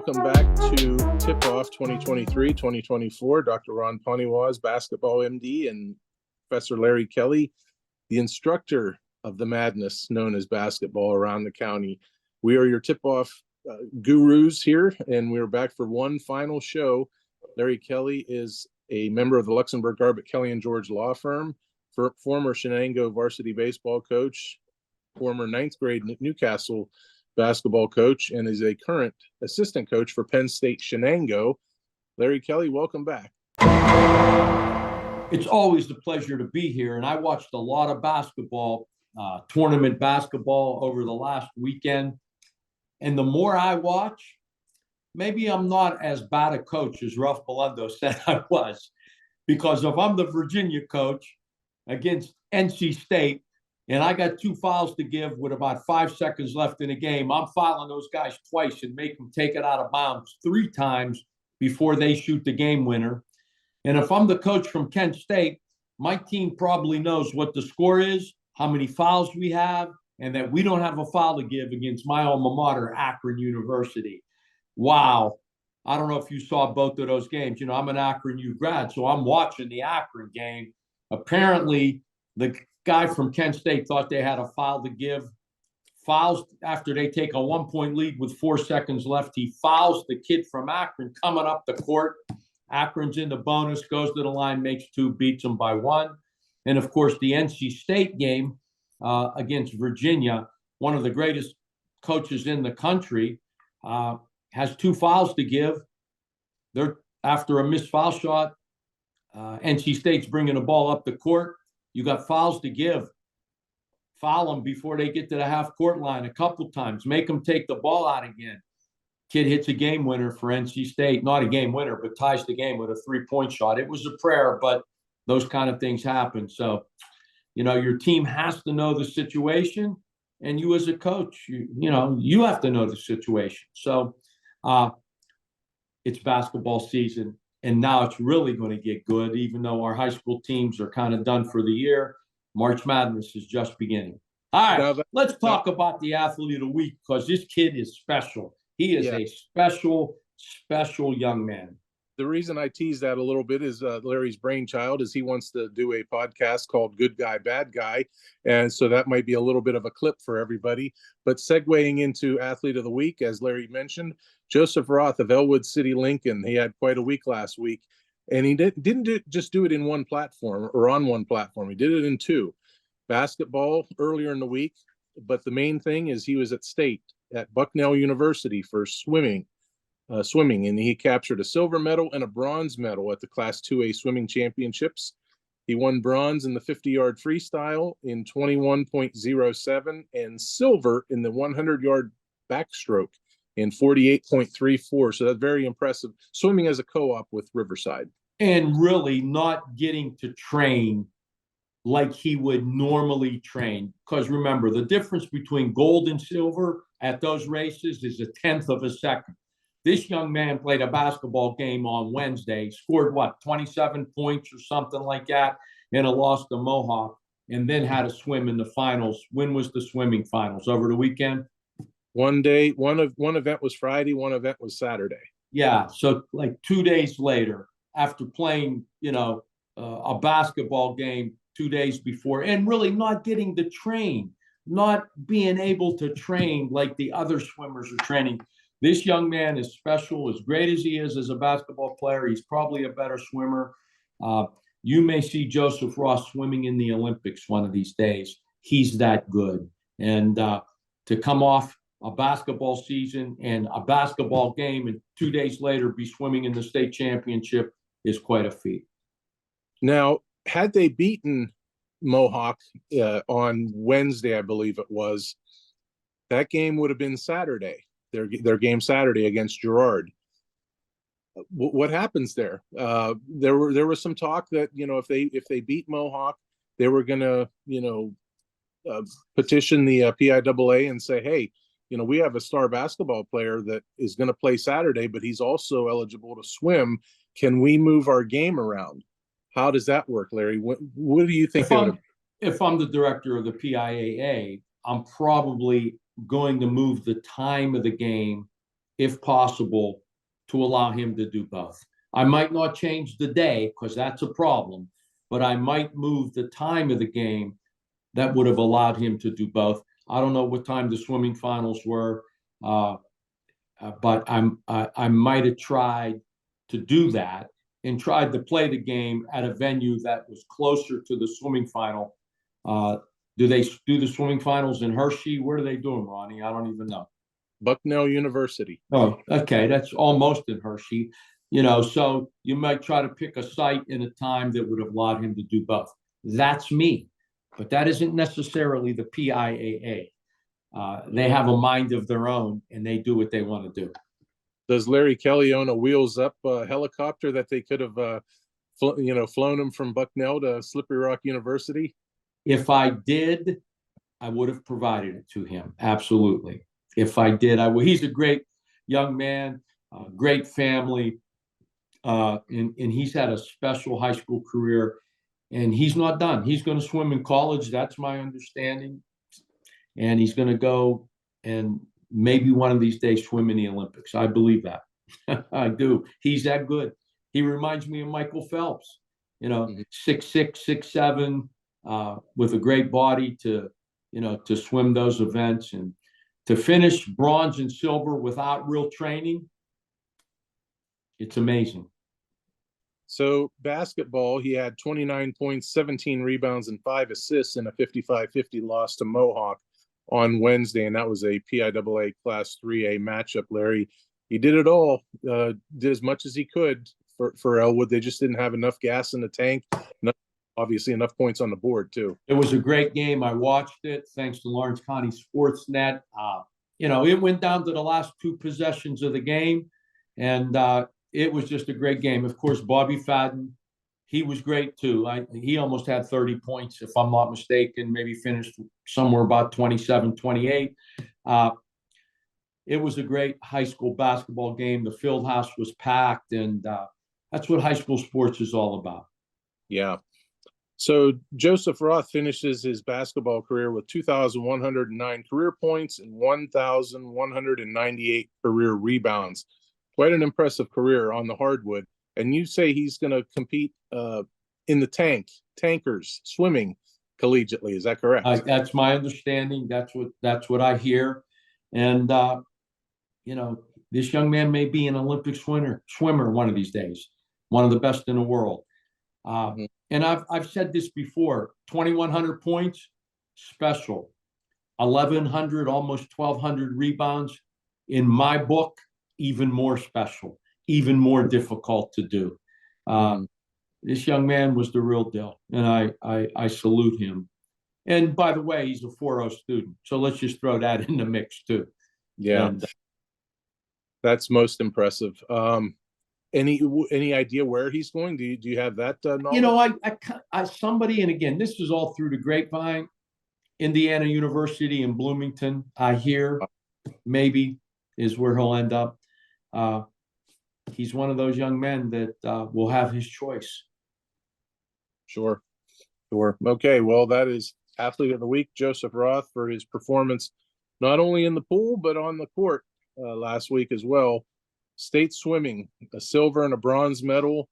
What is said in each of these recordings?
welcome back to Tipoff 2023-2024. Dr. Ron Poniewasz, basketball MD, and Professor Larry Kelly, the instructor of the madness known as basketball around the county. We are your Tipoff gurus here, and we're back for one final show. Larry Kelly is a member of the Luxembourg, Garbett, Kelly & George law firm, former Shenango varsity baseball coach, former ninth grade Newcastle basketball coach, and is a current assistant coach for Penn State Shenango. Larry Kelly, welcome back. It's always a pleasure to be here, and I watched a lot of basketball, tournament basketball over the last weekend. And the more I watch, maybe I'm not as bad a coach as Ralph Belendo said I was, because if I'm the Virginia coach against NC State, and I got 2 fouls to give with about 5 seconds left in the game, I'm fouling those guys twice and make them take it out of bounds 3 times before they shoot the game winner. And if I'm the coach from Kent State, my team probably knows what the score is, how many fouls we have, and that we don't have a foul to give against my alma mater, Akron University. Wow. I don't know if you saw both of those games. You know, I'm an Akron U grad, so I'm watching the Akron game. Apparently, the guy from Kent State thought they had a foul to give. Fouls after they take a 1-point lead with 4 seconds left. He fouls the kid from Akron coming up the court. Akron's in the bonus, goes to the line, makes 2, beats them by 1. And, of course, the NC State game against Virginia, one of the greatest coaches in the country, has 2 fouls to give. They're after a missed foul shot. NC State's bringing the ball up the court. You got fouls to give. Foul them before they get to the half-court line a couple times. Make them take the ball out again. Kid hits a game winner for NC State. Not a game winner, but ties the game with a 3-point shot. It was a prayer, but those kind of things happen. So, you know, your team has to know the situation, and you as a coach, you have to know the situation. So it's basketball season. And now it's really going to get good, even though our high school teams are kind of done for the year. March Madness is just beginning. All right, let's talk about the athlete of the week, because this kid is special. He is a special, special young man. The reason I tease that a little bit is Larry's brainchild is he wants to do a podcast called Good Guy, Bad Guy. And so that might be a little bit of a clip for everybody. But segueing into Athlete of the Week, as Larry mentioned, Joseph Roth of Elwood City, Lincoln. He had quite a week last week. And he didn't just do it in one platform or on one platform. He did it in 2. Basketball earlier in the week. But the main thing is he was at state at Bucknell University for swimming, and he captured a silver medal and a bronze medal at the Class 2A swimming championships. He won bronze in the 50-yard freestyle in 21.07 and silver in the 100-yard backstroke in 48.34. So that's very impressive. Swimming as a co-op with Riverside. And really not getting to train like he would normally train. Because remember, the difference between gold and silver at those races is 1/10 of a second. This young man played a basketball game on Wednesday, scored 27 points or something like that, in a loss to Mohawk, and then had a swim in the finals. When was the swimming finals? Over the weekend? One day, one event was Friday, one event was Saturday. Yeah, so like 2 days later, after playing, a basketball game 2 days before, and really not getting to train, not being able to train like the other swimmers are training. This young man is special. As great as he is as a basketball player, he's probably a better swimmer. You may see Joseph Roth swimming in the Olympics one of these days. He's that good. And to come off a basketball season and a basketball game and 2 days later be swimming in the state championship is quite a feat. Now, had they beaten Mohawk on Wednesday, I believe it was, that game would have been Saturday. Their game Saturday against Girard. What happens there? There was some talk that if they beat Mohawk, they were going to petition the PIAA and say, hey, we have a star basketball player that is going to play Saturday, but he's also eligible to swim. Can we move our game around? How does that work, Larry? What do you think? If I'm the director of the PIAA, I'm probably going to move the time of the game if possible, to allow him to do both. I might not change the day because that's a problem, but I might move the time of the game that would have allowed him to do both. I don't know what time the swimming finals were, but I might have tried to do that and tried to play the game at a venue that was closer to the swimming final. Do they do the swimming finals in Hershey? Where do they do them, Ronnie? I don't even know. Bucknell University. Oh, okay, that's almost in Hershey. So you might try to pick a site and a time that would have allowed him to do both. That's me, but that isn't necessarily the PIAA. They have a mind of their own, and they do what they want to do. Does Larry Kelly own a wheels up helicopter that they could have, flown him from Bucknell to Slippery Rock University? If I did, I would have provided it to him. Absolutely. If I did, I would. He's a great young man, great family, and he's had a special high school career, and he's not done. He's going to swim in college. That's my understanding. And he's going to go and maybe one of these days swim in the Olympics. I believe that. I do. He's that good. He reminds me of Michael Phelps, 6'6", 6'7", with a great body to swim those events and to finish bronze and silver without real training. It's amazing. So basketball, he had 29 points, 17 rebounds, and 5 assists in a 55-50 loss to Mohawk on Wednesday, and that was a PIAA Class 3A matchup, Larry. He did it all, did as much as he could for Elwood. They just didn't have enough gas in the tank, obviously enough points on the board, too. It was a great game. I watched it, thanks to Lawrence County Sportsnet. It went down to the last 2 possessions of the game, and it was just a great game. Of course, Bobby Fadden, he was great too. He almost had 30 points, if I'm not mistaken, maybe finished somewhere about 27, 28. It was a great high school basketball game. The field house was packed, and that's what high school sports is all about. Yeah. So Joseph Roth finishes his basketball career with 2,109 career points and 1,198 career rebounds. Quite an impressive career on the hardwood. And you say he's going to compete in the tankers, swimming collegiately. Is that correct? That's my understanding. That's what I hear. And this young man may be an Olympic swimmer one of these days, one of the best in the world. And I've said this before: 2,100 points, special. 1,100, almost 1,200 rebounds. In my book, even more special, even more difficult to do. This young man was the real deal, and I salute him. And by the way, he's a 4.0 student, so let's just throw that in the mix too. Yeah, that's most impressive. Any idea where he's going? Do you have that knowledge? I somebody, and again, this is all through the grapevine. Indiana University in Bloomington, I hear, maybe is where he'll end up. He's one of those young men that will have his choice. Sure. Okay, well, that is Athlete of the Week, Joseph Roth, for his performance not only in the pool but on the court last week as well. State swimming, a silver and a bronze medal,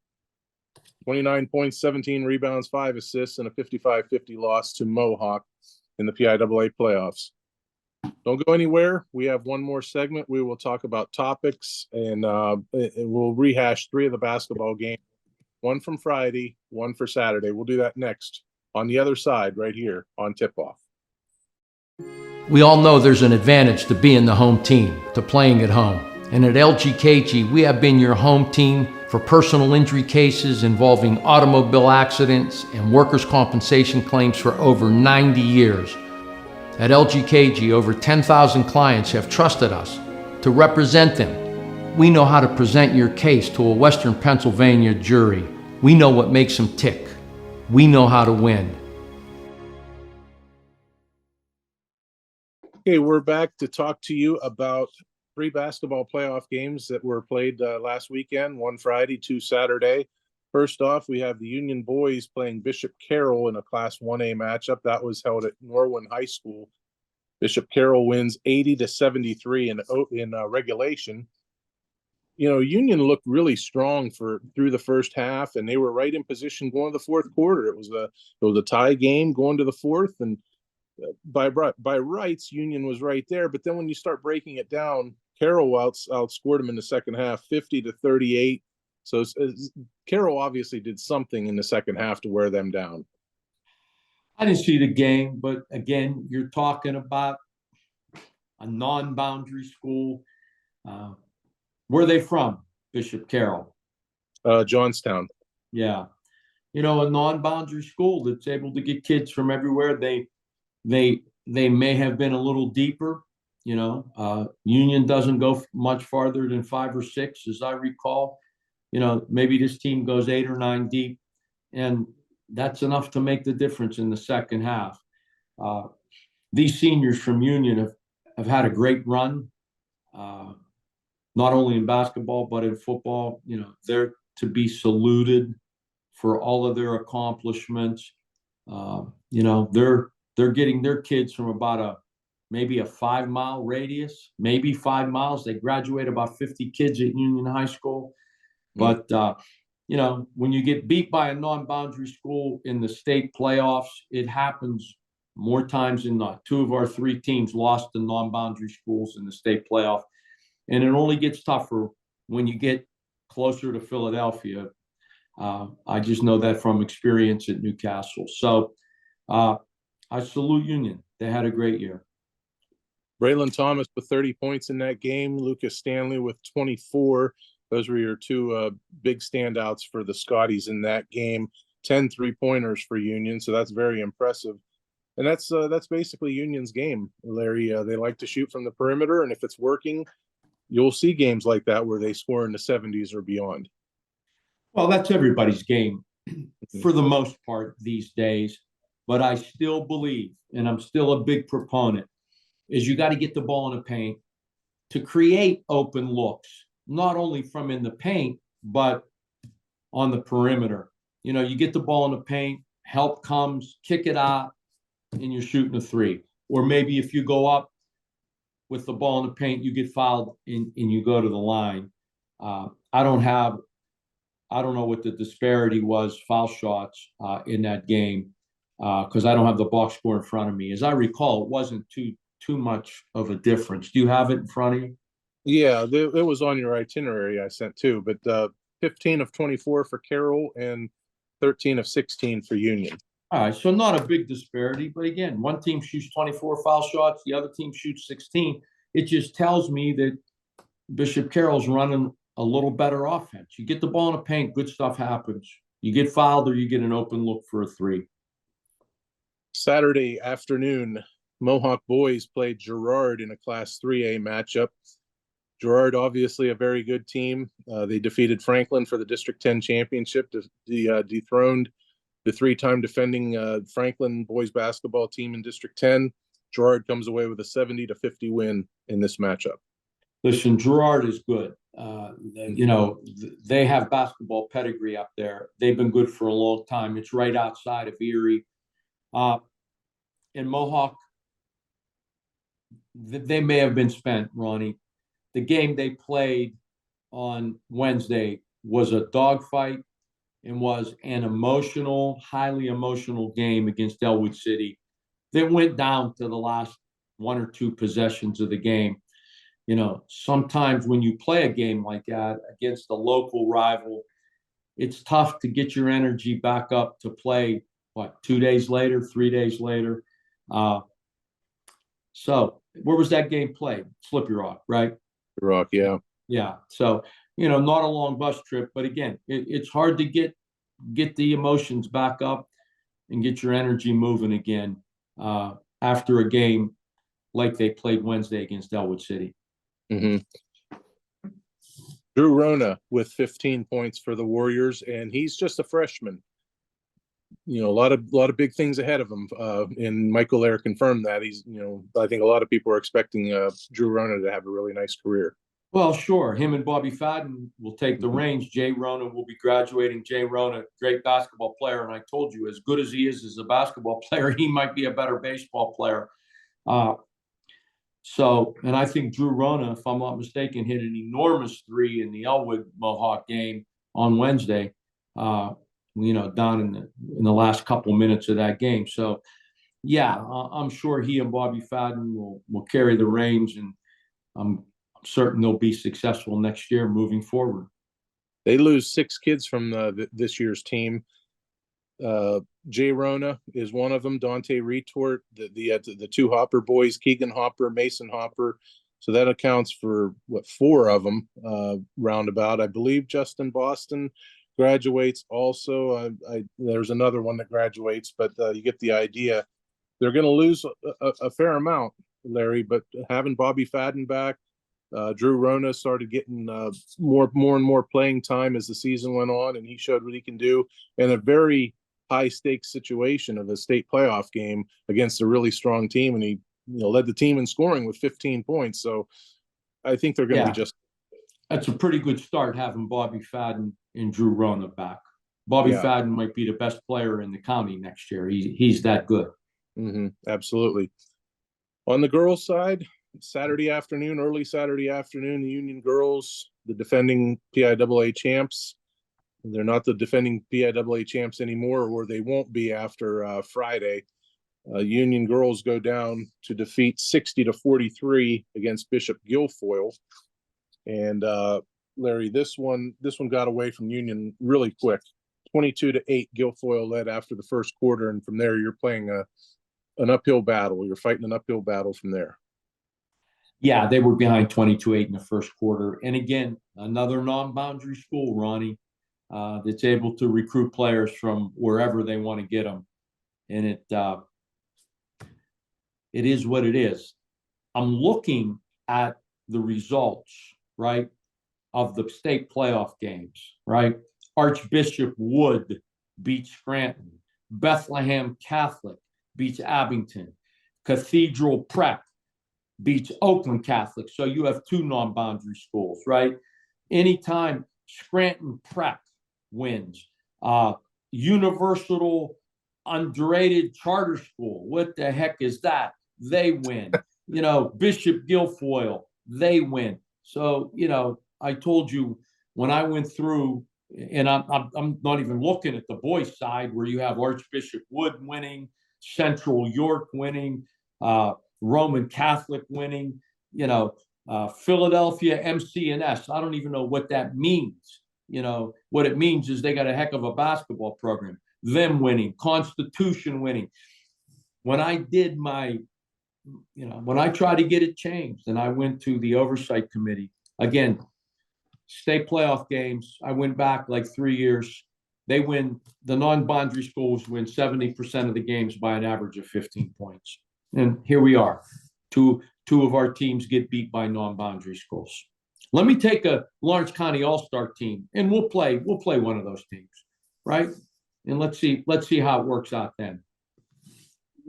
29 points, 17 rebounds, 5 assists, and a 55-50 loss to Mohawk in the PIAA playoffs. Don't go anywhere. We have one more segment. We will talk about topics, and we'll rehash 3 of the basketball games, one from Friday, one for Saturday. We'll do that next on the other side right here on Tipoff. We all know there's an advantage to being the home team, to playing at home. And at LGKG, we have been your home team for personal injury cases involving automobile accidents and workers' compensation claims for over 90 years. At LGKG, over 10,000 clients have trusted us to represent them. We know how to present your case to a Western Pennsylvania jury. We know what makes them tick. We know how to win. Okay, we're back to talk to you about 3 basketball playoff games that were played last weekend, one Friday, 2 Saturday. First off, we have the Union boys playing Bishop Carroll in a Class 1A matchup. That was held at Norwin High School. Bishop Carroll wins 80-73 in regulation. You know, Union looked really strong through the first half, and they were right in position going to the fourth quarter. It was a tie game going to the fourth, and by rights, Union was right there. But then when you start breaking it down, Carroll outscored them in the second half, 50-38. So Carroll obviously did something in the second half to wear them down. I didn't see the game, but again, you're talking about a non-boundary school. Where are they from, Bishop Carroll? Johnstown. Yeah. You know, a non-boundary school that's able to get kids from everywhere. They may have been a little deeper. You know, Union doesn't go much farther than 5 or 6, as I recall. You know, maybe this team goes 8 or 9 deep, and that's enough to make the difference in the second half. These seniors from Union have had a great run, not only in basketball, but in football. You know, they're to be saluted for all of their accomplishments. You know, they're getting their kids from about maybe a 5-mile radius, maybe 5 miles. They graduate about 50 kids at Union High School. But, you know, when you get beat by a non-boundary school in the state playoffs, it happens more times than not. 2 of our 3 teams lost to non-boundary schools in the state playoff. And it only gets tougher when you get closer to Philadelphia. I just know that from experience at Newcastle. So I salute Union. They had a great year. Braylon Thomas with 30 points in that game. Lucas Stanley with 24. Those were your 2 big standouts for the Scotties in that game. 10 3-pointers for Union, so that's very impressive. And that's basically Union's game, Larry. They like to shoot from the perimeter, and if it's working, you'll see games like that where they score in the 70s or beyond. Well, that's everybody's game for the most part these days. But I still believe, and I'm still a big proponent, is you got to get the ball in the paint to create open looks, not only from in the paint, but on the perimeter. You know, you get the ball in the paint, help comes, kick it out, and you're shooting a 3. Or maybe if you go up with the ball in the paint, you get fouled and you go to the line. I don't know what the disparity was, foul shots in that game, because I don't have the box score in front of me. As I recall, it wasn't too much of a difference. Do you have it in front of you? Yeah, it was on your itinerary I sent too, but 15 of 24 for Carroll and 13 of 16 for Union. All right, so not a big disparity, but again, one team shoots 24 foul shots, the other team shoots 16. It just tells me that Bishop Carroll's running a little better offense. You get the ball in the paint, good stuff happens. You get fouled or you get an open look for a 3. Saturday afternoon, Mohawk boys played Girard in a Class 3A matchup. Girard, obviously a very good team. They defeated Franklin for the District 10 championship, dethroned the 3-time defending Franklin boys basketball team in District 10. Girard comes away with a 70-50 win in this matchup. Listen, Girard is good. You know, they have basketball pedigree up there. They've been good for a long time. It's right outside of Erie. In Mohawk, they may have been spent, Ronnie. The game they played on Wednesday was a dogfight and was an emotional, highly emotional game against Elwood City. They went down to the last 1 or 2 possessions of the game. You know, sometimes when you play a game like that against a local rival, it's tough to get your energy back up to play, 2 days later, 3 days later. So where was that game played? Slippery Rock, right? Rock, yeah. Yeah. So, you know, not a long bus trip, but again, it's hard to get the emotions back up and get your energy moving again after a game like they played Wednesday against Elwood City. Mm-hmm. Drew Rona with 15 points for the Warriors, and he's just a freshman. You know, a lot of big things ahead of him. And Michael Lair confirmed that. He's, you know, I think a lot of people are expecting Drew Rona to have a really nice career. Well, sure. Him and Bobby Fadden will take the reins. Jay Rona will be graduating. Jay Rona, great basketball player. And I told you, as good as he is as a basketball player, he might be a better baseball player. So, and I think Drew Rona, if I'm not mistaken, hit an enormous three in the Elwood Mohawk game on Wednesday. Down in the last couple minutes of that game. So, yeah, I'm sure he and Bobby Fadden will carry the reins, and I'm certain they'll be successful next year moving forward. They lose 6 kids from this year's team. Jay Rona is one of them. Dante Retort, the 2 Hopper boys, Keegan Hopper, Mason Hopper. So that accounts for 4 of them roundabout. I believe Justin Boston graduates also. There's another one that graduates, but you get the idea. They're going to lose a fair amount, Larry, but having Bobby Fadden back, Drew Rona started getting more and more playing time as the season went on, and he showed what he can do in a very high stakes situation of a state playoff game against a really strong team, and he led the team in scoring with 15 points. So I think they're going to be just. That's a pretty good start having Bobby Fadden and Drew Rona back. Bobby Fadden might be the best player in the county next year. He's that good. Absolutely. On the girls' side, early Saturday afternoon, the Union girls, the defending PIAA champs. They're not the defending PIAA champs anymore, or they won't be after Friday. Union girls go down to defeat 60-43 against Bishop Guilfoyle. And Larry, this one got away from Union really quick. 22-8, Guilfoyle led after the first quarter, and from there you're playing an uphill battle. You're fighting an uphill battle from there. Yeah, they were behind 22-8 in the first quarter. And again, another non-boundary school, Ronnie, that's able to recruit players from wherever they want to get them. And it is what it is. I'm looking at the results, right, of the state playoff games, right? Archbishop Wood beats Scranton. Bethlehem Catholic beats Abington. Cathedral Prep beats Oakland Catholic. So you have 2 non-boundary schools, right? Anytime Scranton Prep wins, Universal Underrated Charter School, what the heck is that? They win. Bishop Guilfoyle, they win. So, I told you when I went through, and I'm not even looking at the boys' side where you have Archbishop Wood winning, Central York winning, Roman Catholic winning, Philadelphia MC&S. I don't even know what that means. What it means is they got a heck of a basketball program. Them winning, Constitution winning. When I did when I tried to get it changed and I went to the oversight committee, again, state playoff games, I went back like 3 years. The non-boundary schools win 70% of the games by an average of 15 points. And here we are. Two of our teams get beat by non-boundary schools. Let me take a Lawrence County All-Star team, and we'll play one of those teams, right? And let's see how it works out then.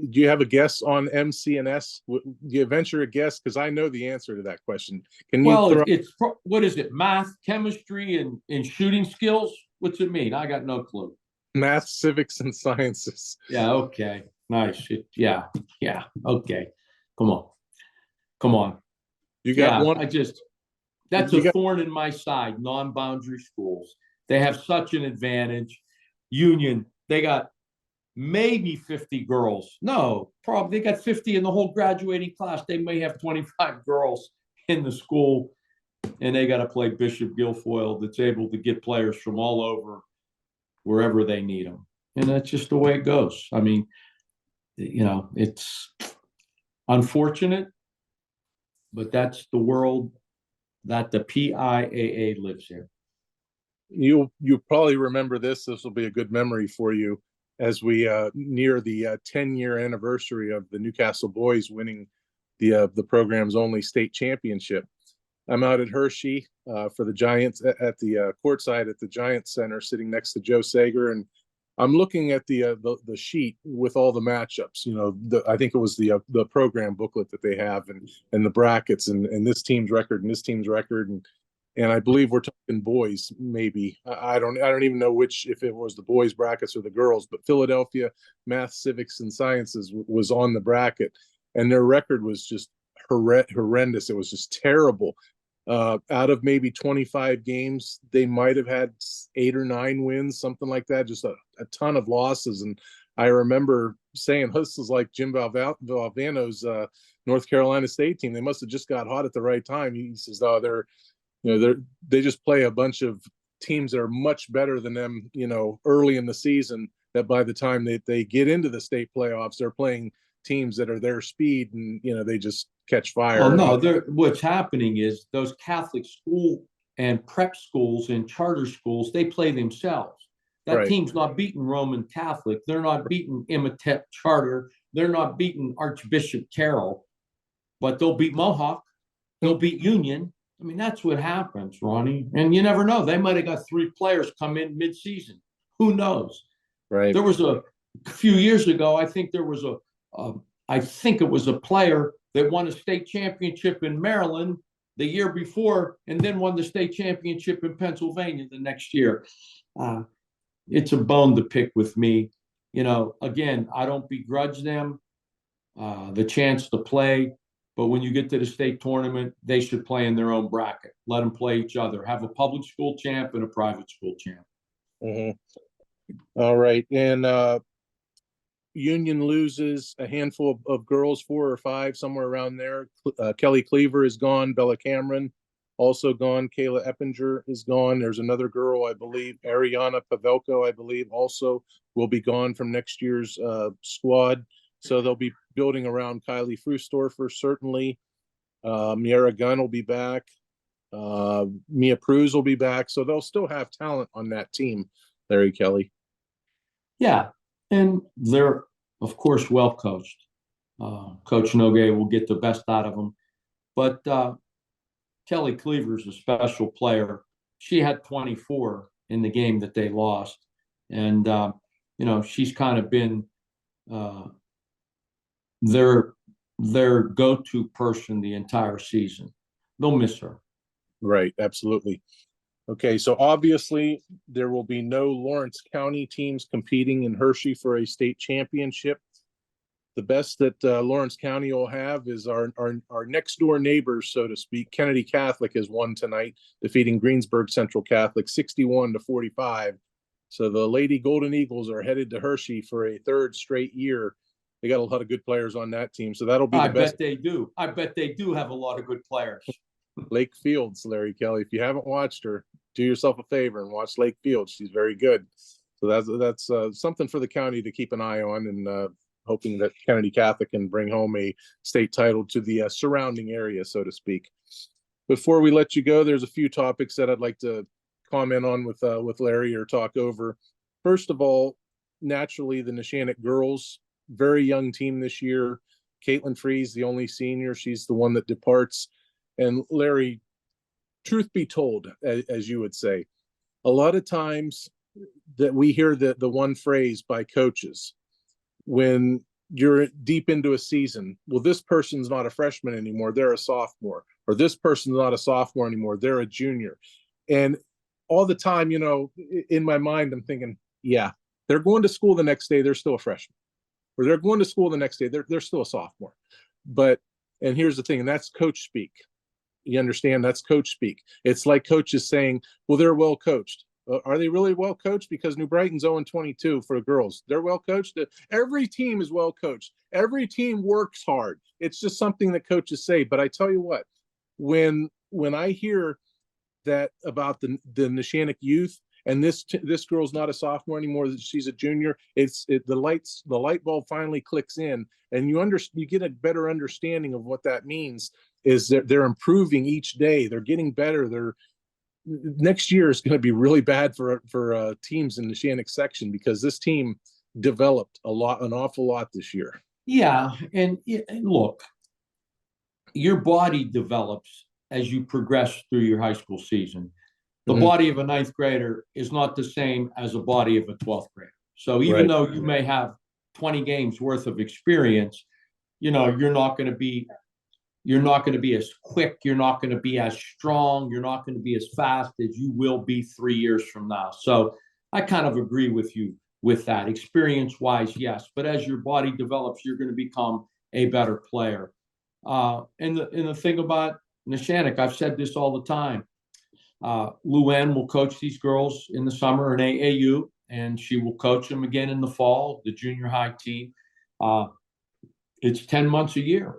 Do you have a guess on MC&S? Do you venture a guess? Because I know the answer to that question. It's what is it? Math, chemistry, and shooting skills? What's it mean? I got no clue. Math, civics, and sciences. Yeah. Okay. Nice. Yeah. Okay. Come on. You got one. That's a thorn in my side. Non-boundary schools. They have such an advantage. Union, they got maybe 50 girls. No, probably they got 50 in the whole graduating class. They may have 25 girls in the school, and they got to play Bishop Guilfoyle that's able to get players from all over wherever they need them. And that's just the way it goes. I mean, it's unfortunate, but that's the world that the PIAA lives in. You probably remember this. This will be a good memory for you as we near the 10-year anniversary of the Newcastle boys winning the program's only state championship. I'm out at Hershey for the Giants at the courtside at the Giants Center, sitting next to Joe Sager, and I'm looking at the sheet with all the matchups. I think it was the program booklet that they have, and the brackets, and this team's record and this team's record, and I believe we're talking boys. Maybe I don't even know if it was the boys brackets or the girls, but Philadelphia Math, Civics, and Sciences was on the bracket, and their record was just horrendous. It was just terrible. Out of maybe 25 games, they might have had 8 or 9 wins, something like that, just a ton of losses. And I remember saying, this is like Jim Valvano's North Carolina State team. They must have just got hot at the right time. He says, oh, they just play a bunch of teams that are much better than them, early in the season, that by the time they get into the state playoffs, they're playing teams that are their speed, and they just catch fire. Oh no, what's happening is those Catholic school and prep schools and charter schools, they play themselves. That Right. team's not beating Roman Catholic. They're not beating Imhotep Charter. They're not beating Archbishop Carroll, but they'll beat Mohawk. They'll beat Union. I mean, that's what happens, Ronnie. And you never know. They might have got 3 players come in mid-season. Who knows? Right. There was a few years ago, I think there was I think it was a player that won a state championship in Maryland the year before, and then won the state championship in Pennsylvania the next year. It's a bone to pick with me. Again, I don't begrudge them the chance to play, but when you get to the state tournament, they should play in their own bracket. Let them play each other. Have a public school champ and a private school champ. Mm-hmm. All right. And Union loses a handful of girls, 4 or 5, somewhere around there. Kelly Cleaver is gone. Bella Cameron also gone. Kayla Eppinger is gone. There's another girl, I believe, Ariana Pavelko, I believe, also will be gone from next year's squad. So they'll be building around Kylie Frustorfer, certainly. Miera Gunn will be back. Mia Cruz will be back. So they'll still have talent on that team, Larry Kelly. Yeah, and they're, of course, well coached. Coach Nogue will get the best out of them. But Kelly Cleaver's a special player. She had 24 in the game that they lost. And, she's kind of been their go-to person the entire season. They'll miss her. Right, absolutely. Okay, so obviously there will be no Lawrence County teams competing in Hershey for a state championship. The best that Lawrence County will have is our next door neighbors, so to speak. Kennedy Catholic has won tonight, defeating Greensburg Central Catholic 61-45. So the Lady Golden Eagles are headed to Hershey for a 3rd straight year. They got a lot of good players on that team, so that'll be the best. Bet they do. I bet they do have a lot of good players. Lake Fields, Larry Kelly. If you haven't watched her, do yourself a favor and watch Lake Fields. She's very good. So that's something for the county to keep an eye on, and hoping that Kennedy Catholic can bring home a state title to the surrounding area, so to speak. Before we let you go, there's a few topics that I'd like to comment on with Larry or talk over. First of all, naturally, the Neshannock girls, very young team this year. Caitlin Freeze, the only senior, she's the one that departs. And Larry, truth be told, as you would say, a lot of times that we hear the one phrase by coaches when you're deep into a season, well, this person's not a freshman anymore, they're a sophomore, or this person's not a sophomore anymore, they're a junior. And all the time, in my mind, I'm thinking, yeah, they're going to school the next day, they're still a freshman. Or they're going to school the next day, they're still a sophomore. And here's the thing, and that's coach speak. You understand? That's coach speak. It's like coaches saying, well, they're well coached. Are they really well coached? Because New Brighton's 0-22 for girls. They're well coached. Every team is well coached. Every team works hard. It's just something that coaches say. But I tell you what, when I hear that about the Neshannock youth, and this girl's not a sophomore anymore, she's a junior, the light bulb finally clicks in, and you get a better understanding of what that means. Is that they're improving each day, they're getting better. Next year is going to be really bad for teams in the Neshannock section, because this team developed an awful lot this year. Yeah, and look, your body develops as you progress through your high school season. The body of a 9th grader is not the same as a body of a 12th grader. So even though you may have 20 games worth of experience, you're not going to be as quick, you're not going to be as strong, you're not going to be as fast as you will be 3 years from now. So I kind of agree with you with that. Experience-wise, yes, but as your body develops, you're going to become a better player. And the thing about Neshannock, I've said this all the time. Luann will coach these girls in the summer in AAU, and she will coach them again in the fall, the junior high team. It's 10 months a year.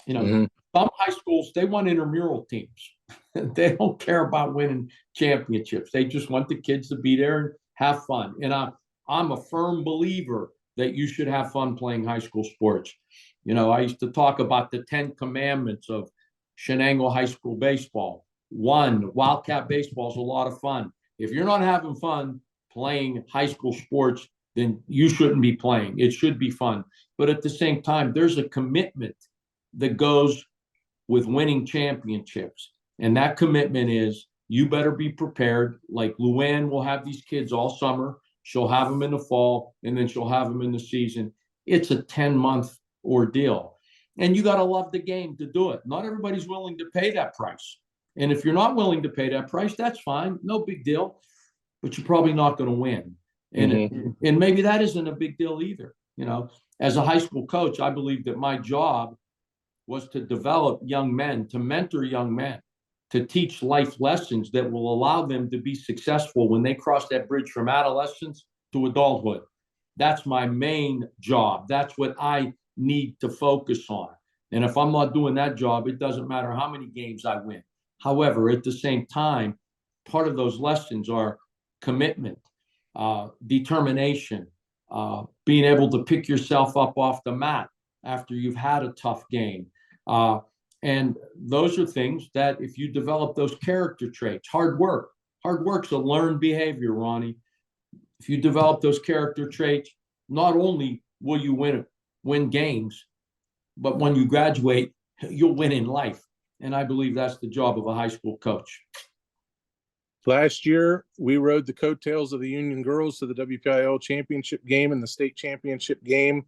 You know, some high schools, they want intramural teams. They don't care about winning championships. They just want the kids to be there and have fun. And I'm a firm believer that you should have fun playing high school sports. You know, I used to talk about the 10 commandments of Shenango High School baseball. One, Wildcat baseball is a lot of fun. If you're not having fun playing high school sports, then you shouldn't be playing. It should be fun. But at the same time, there's a commitment that goes with winning championships. And that commitment is you better be prepared. Like Luann will have these kids all summer. She'll have them in the fall, and then she'll have them in the season. It's a 10-month ordeal. And you got to love the game to do it. Not everybody's willing to pay that price. And if you're not willing to pay that price, that's fine. No big deal. But you're probably not going to win. And and maybe that isn't a big deal either. You know, as a high school coach, I believe that my job was to develop young men, to mentor young men, to teach life lessons that will allow them to be successful when they cross that bridge from adolescence to adulthood. That's my main job. That's what I need to focus on. And if I'm not doing that job, it doesn't matter how many games I win. However, at the same time, part of those lessons are commitment, determination, being able to pick yourself up off the mat after you've had a tough game. And those are things that if you develop those character traits, hard work's a learned behavior, Ronnie. If you develop those character traits, not only will you win games, but when you graduate, you'll win in life. And I believe that's the job of a high school coach. Last year, we rode the coattails of the Union girls to the WPIL championship game and the state championship game.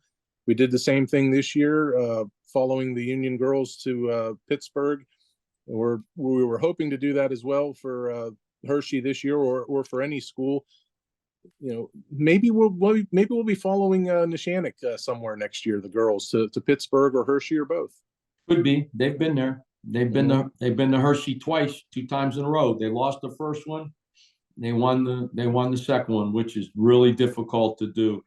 We did the same thing this year, following the Union girls to Pittsburgh. We were hoping to do that as well for Hershey this year, or for any school. You know, maybe we'll be following Neshannock somewhere next year. The girls to Pittsburgh or Hershey or both. Could be. They've been there. They've been to Hershey twice, 2 times in a row. They lost the first one. They won the second one, which is really difficult to do.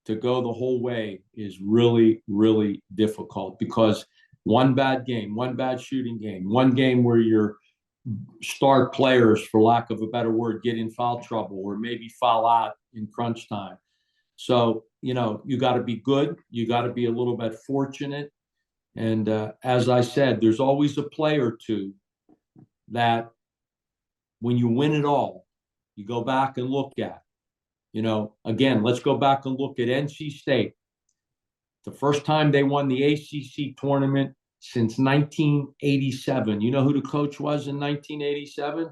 To go the whole way is really, really difficult because one bad game, one bad shooting game, one game where your star players, for lack of a better word, get in foul trouble or maybe foul out in crunch time. So, you know, you got to be good. You got to be a little bit fortunate. And as I said, there's always a play or two that when you win it all, you go back and look at. You know, again, let's go back and look at NC State. The first time they won the ACC tournament since 1987. You know who the coach was in 1987?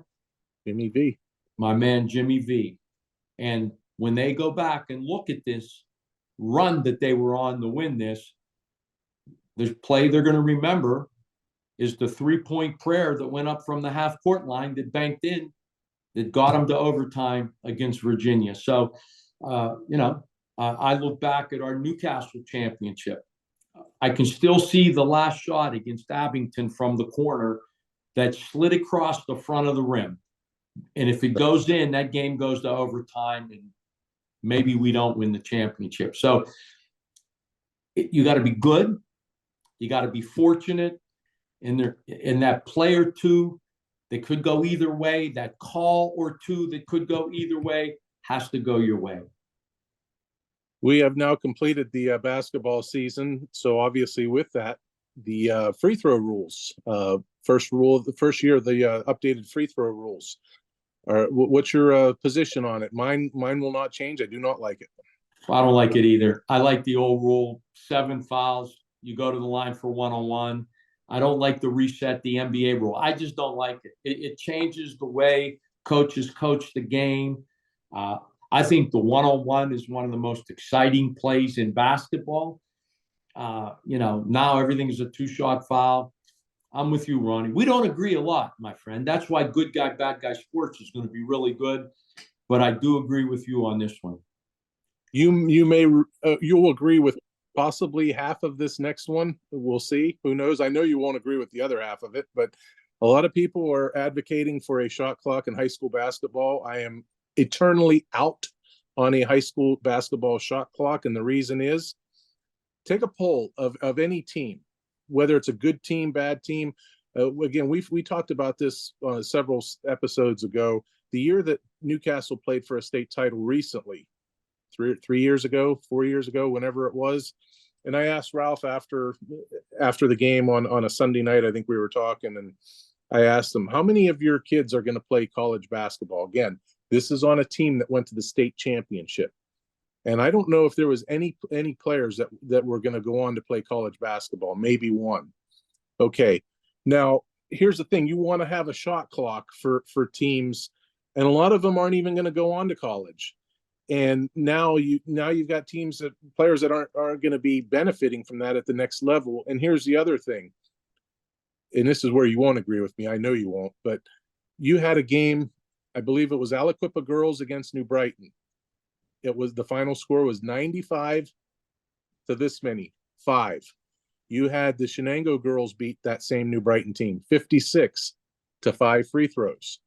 Jimmy V. My man, Jimmy V. And when they go back and look at this run that they were on to win this, the play they're going to remember is the 3-point prayer that went up from the half-court line that banked in, that got them to overtime against Virginia. So, you know, I look back at our Newcastle championship. I can still see the last shot against Abington from the corner that slid across the front of the rim. And if it goes in, that game goes to overtime, and maybe we don't win the championship. So you got to be good. You got to be fortunate. And that play or two that could go either way, that call or two that could go either way, has to go your way. We have now completed the basketball season. So obviously with that, the free throw rules, first rule of the first year, the updated free throw rules. What's your position on it? Mine will not change. I do not like it. I don't like it either. I like the old rule, 7 fouls. You go to the line for one-on-one. I don't like the reset, the NBA rule. I just don't like it. It changes the way coaches coach the game. I think the one-on-one is one of the most exciting plays in basketball. You know, now everything is a 2-shot foul. I'm with you, Ronnie. We don't agree a lot, my friend. That's why Good Guy, Bad Guy Sports is going to be really good. But I do agree with you on this one. You'll agree with possibly half of this next one. We'll see. Who knows? I know you won't agree with the other half of it, but a lot of people are advocating for a shot clock in high school basketball. I am eternally out on a high school basketball shot clock. And the reason is, take a poll of any team, whether it's a good team, bad team. Again, we talked about this several episodes ago. The year that Newcastle played for a state title recently, 3 years ago, 4 years ago, whenever it was. And I asked Ralph after the game on a Sunday night, I think we were talking, and I asked him, how many of your kids are going to play college basketball? Again, this is on a team that went to the state championship. And I don't know if there was any players that were going to go on to play college basketball, maybe one. Okay. Now, here's the thing. You want to have a shot clock for teams, and a lot of them aren't even going to go on to college. And now you've got players that aren't going to be benefiting from that at the next level. And here's the other thing, and this is where you won't agree with me. I know you won't, but you had a game, I believe it was Aliquippa girls against New Brighton. The final score was 95 to this many, 5. You had the Shenango girls beat that same New Brighton team, 56 to 5 free throws.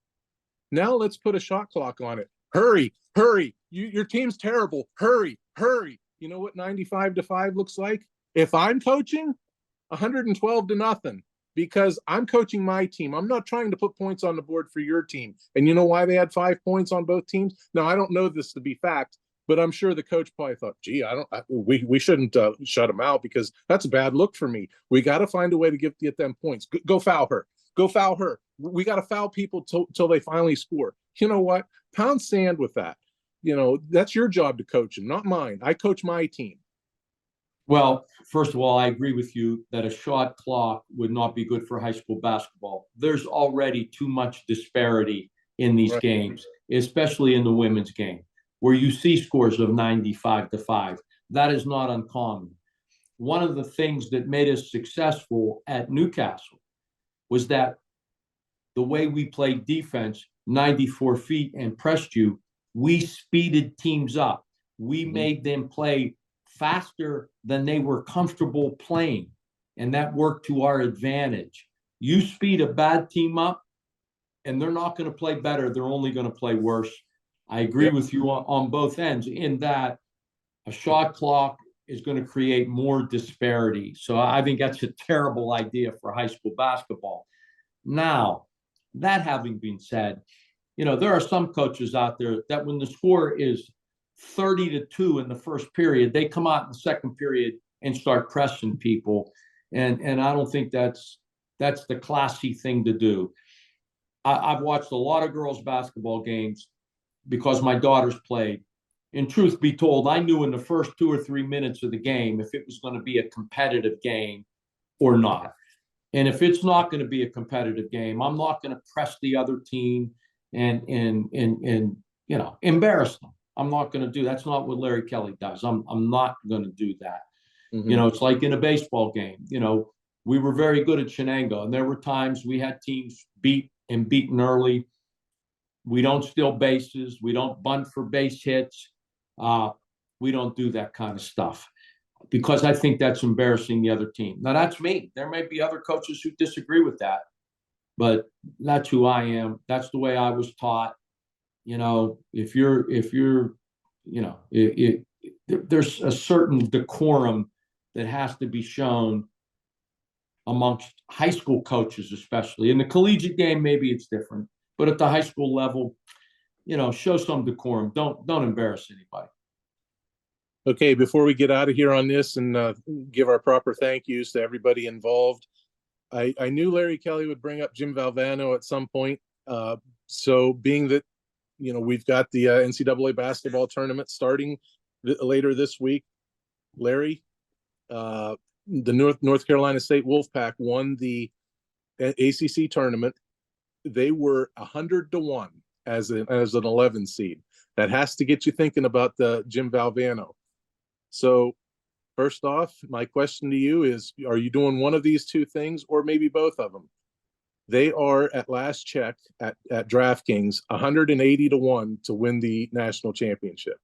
Now let's put a shot clock on it. Hurry. Your team's terrible. Hurry. You know what 95 to 5 looks like? If I'm coaching, 112 to nothing, because I'm coaching my team. I'm not trying to put points on the board for your team. And you know why they had 5 points on both teams? Now, I don't know this to be fact, but I'm sure the coach probably thought, gee, we shouldn't shut them out, because that's a bad look for me. We got to find a way to get them points. Go foul her. We got to foul people till they finally score. You know what? Pound sand with that. You know, that's your job to coach them, not mine. I coach my team. Well, first of all, I agree with you that a shot clock would not be good for high school basketball. There's already too much disparity in these games, especially in the women's game, where you see scores of 95 to 5. That is not uncommon. One of the things that made us successful at Newcastle was that the way we played defense, 94 feet, and pressed you, we speeded teams up. We made them play faster than they were comfortable playing, and that worked to our advantage. You speed a bad team up, and they're not going to play better. They're only going to play worse. I agree with you on both ends, in that a shot clock is going to create more disparity. So I think that's a terrible idea for high school basketball. Now, that having been said, you know, there are some coaches out there that when the score is 30 to 2 in the first period, they come out in the second period and start pressing people. And I don't think that's the classy thing to do. I've watched a lot of girls' basketball games because my daughters played. And truth be told, I knew in the first 2 or 3 minutes of the game if it was going to be a competitive game or not. And if it's not going to be a competitive game, I'm not going to press the other team and you know, embarrass them. I'm not going to do. That's not what Larry Kelly does. I'm not going to do that. You know, it's like in a baseball game. You know, we were very good at Shenango, and there were times we had teams beaten early. We don't steal bases. We don't bunt for base hits. We don't do that kind of stuff, because I think that's embarrassing the other team. Now, that's me. There may be other coaches who disagree with that, but that's who I am. That's the way I was taught. You know, if you're, you know, there's a certain decorum that has to be shown amongst high school coaches, especially. In the collegiate game, maybe it's different, but at the high school level, you know, show some decorum. Don't embarrass anybody. Okay, before we get out of here on this and give our proper thank yous to everybody involved, I knew Larry Kelly would bring up Jim Valvano at some point. So being that, you know, we've got the NCAA basketball tournament starting later this week, Larry, the North Carolina State Wolfpack won the ACC tournament. They were 100 to 1 as an 11 seed. That has to get you thinking about the Jim Valvano. So first off, my question to you is, are you doing one of these two things, or maybe both of them? They are, at last check at DraftKings, 180 to 1 to win the national championship.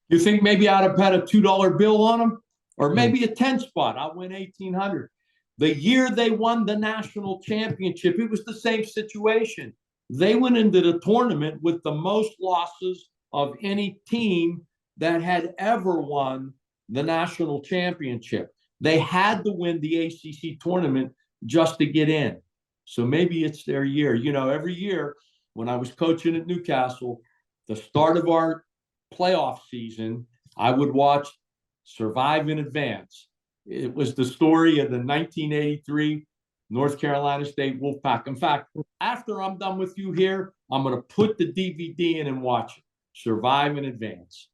You think maybe I'd have had a $2 bill on them? or maybe a 10 spot. I'll win 1,800. The year they won the national championship, it was the same situation. They went into the tournament with the most losses of any team that had ever won the national championship. They had to win the ACC tournament just to get in. So maybe it's their year. You know, every year when I was coaching at Newcastle, the start of our playoff season, I would watch Survive in Advance. It was the story of the 1983 North Carolina State Wolfpack. In fact, after I'm done with you here, I'm going to put the DVD in and watch it. Survive in Advance.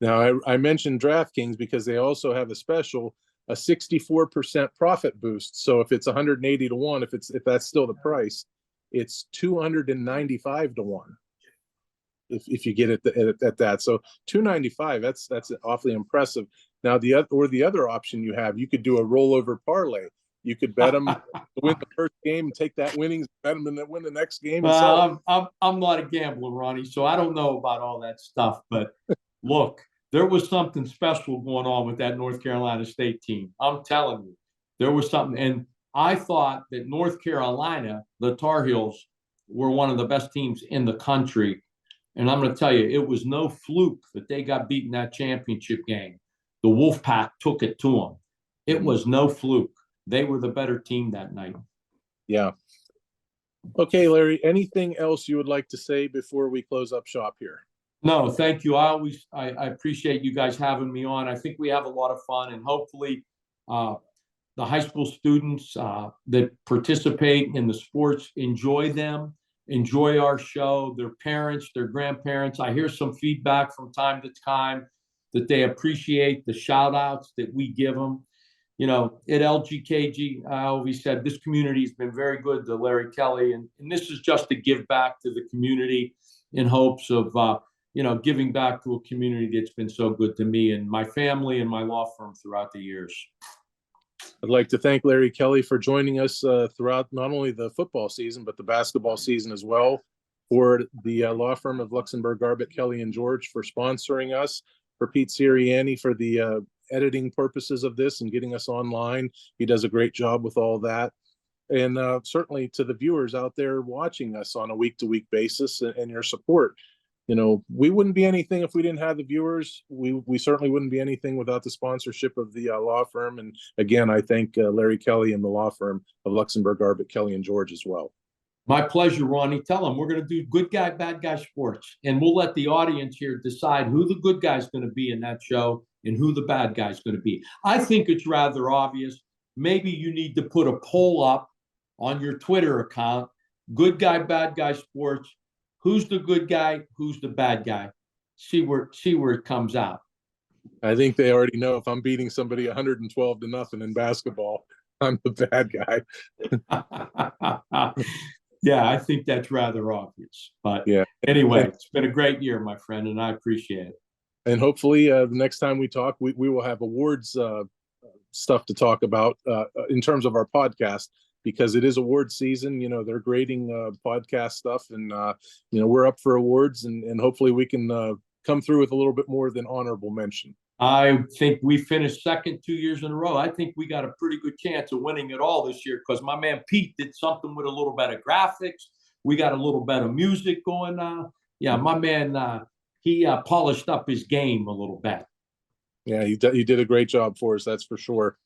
Now, I mentioned DraftKings because they also have a special, a 64% profit boost. So if it's 180 to 1, if that's still the price, it's 295 to 1. If you get it at that. So 295, that's awfully impressive. Now the other option you have, you could do a rollover parlay. You could bet them to win the first game and take that winnings, bet them to win the next game. I'm not a gambler, Ronnie, so I don't know about all that stuff. But look, there was something special going on with that North Carolina State team. I'm telling you, there was something. And I thought that North Carolina, the Tar Heels, were one of the best teams in the country. And I'm going to tell you, it was no fluke that they got beaten that championship game. The Wolfpack took it to them. It was no fluke. They were the better team that night. Yeah. Okay, Larry, anything else you would like to say before we close up shop here? No, thank you. I appreciate you guys having me on. I think we have a lot of fun, and hopefully the high school students that participate in the sports enjoy them, enjoy our show, their parents, their grandparents. I hear some feedback from time to time that they appreciate the shout outs that we give them. You know, at LGKG, I always said this community has been very good to Larry Kelly, and this is just to give back to the community in hopes of, giving back to a community that's been so good to me and my family and my law firm throughout the years. I'd like to thank Larry Kelly for joining us throughout not only the football season, but the basketball season as well. For the law firm of Luxembourg, Garbett, Kelly, and George for sponsoring us. For Pete Sirianni for the editing purposes of this and getting us online. He does a great job with all that. And certainly to the viewers out there watching us on a week-to-week basis and your support. You know, we wouldn't be anything if we didn't have the viewers. We certainly wouldn't be anything without the sponsorship of the law firm. And again, I thank Larry Kelly and the law firm of Luxembourg, Garbett, Kelly, and George as well. My pleasure, Ronnie. Tell them we're going to do good guy, bad guy sports. And we'll let the audience here decide who the good guy is going to be in that show and who the bad guy is going to be. I think it's rather obvious. Maybe you need to put a poll up on your Twitter account. Good guy, bad guy sports. Who's the good guy? Who's the bad guy? See where it comes out. I think they already know if I'm beating somebody 112 to nothing in basketball, I'm the bad guy. Yeah, I think that's rather obvious. But yeah. Anyway, it's been a great year, my friend, and I appreciate it. And hopefully the next time we talk, we will have awards stuff to talk about in terms of our podcast, because it is award season. You know, they're grading podcast stuff, and we're up for awards, and hopefully we can come through with a little bit more than honorable mention. I think we finished second 2 years in a row. I think we got a pretty good chance of winning it all this year because my man Pete did something with a little better graphics. We got a little better music going on. Yeah, my man, he polished up his game a little bit. Yeah, he did a great job for us, that's for sure.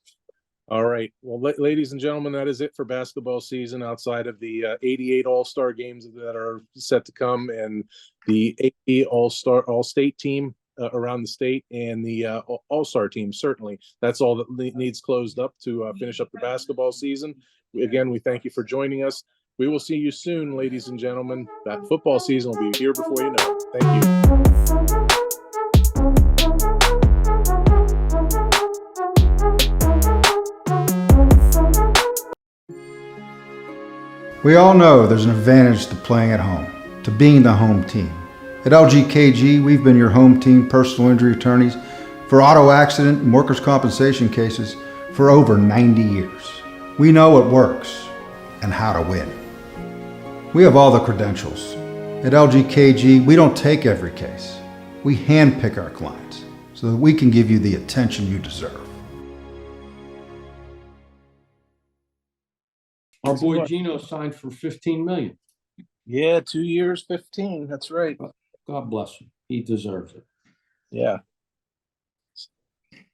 All right. Well, ladies and gentlemen, that is it for basketball season outside of the 88 All-Star games that are set to come and the 80 All-State team around the state and the All-Star team. Certainly, that's all that needs closed up to finish up the basketball season. Again, we thank you for joining us. We will see you soon, ladies and gentlemen. That football season will be here before you know it. Thank you. We all know there's an advantage to playing at home, to being the home team. At LGKG, we've been your home team personal injury attorneys for auto accident and workers' compensation cases for over 90 years. We know what works and how to win. We have all the credentials. At LGKG, we don't take every case. We handpick our clients so that we can give you the attention you deserve. Our boy Much. Gino signed for 15 million. Yeah, 2 years, 15. That's right. God bless him. He deserves it. Yeah.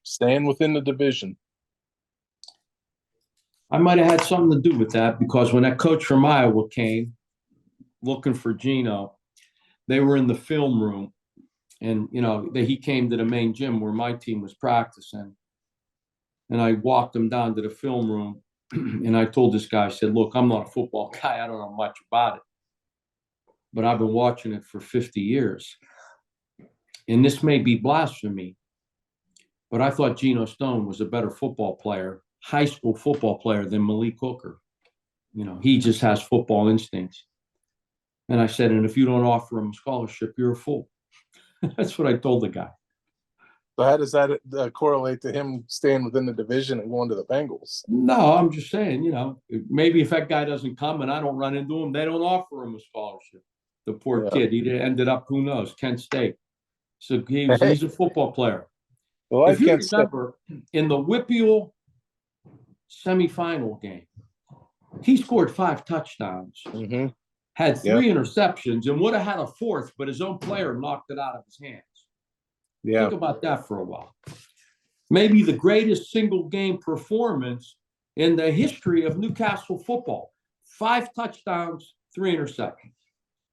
Staying within the division. I might have had something to do with that because when that coach from Iowa came looking for Gino, they were in the film room, and he came to the main gym where my team was practicing, and I walked him down to the film room, and I told this guy, I said, "Look, I'm not a football guy. I don't know much about it, but I've been watching it for 50 years, and this may be blasphemy, but I thought Geno Stone was a better football player, high school football player, than Malik Hooker. He just has football instincts." And I said, "And if you don't offer him a scholarship, you're a fool." That's what I told the guy. So how does that correlate to him staying within the division and going to the Bengals? No, I'm just saying, maybe if that guy doesn't come and I don't run into him, they don't offer him a scholarship. The poor kid, he ended up, who knows, Kent State. So he's a football player. Well, If you remember, in the Whippeal semifinal game, he scored 5 touchdowns, had 3 interceptions, and would have had a 4th, but his own player knocked it out of his hands. Yeah. Think about that for a while. Maybe the greatest single game performance in the history of Newcastle football. 5 touchdowns, 3 interceptions.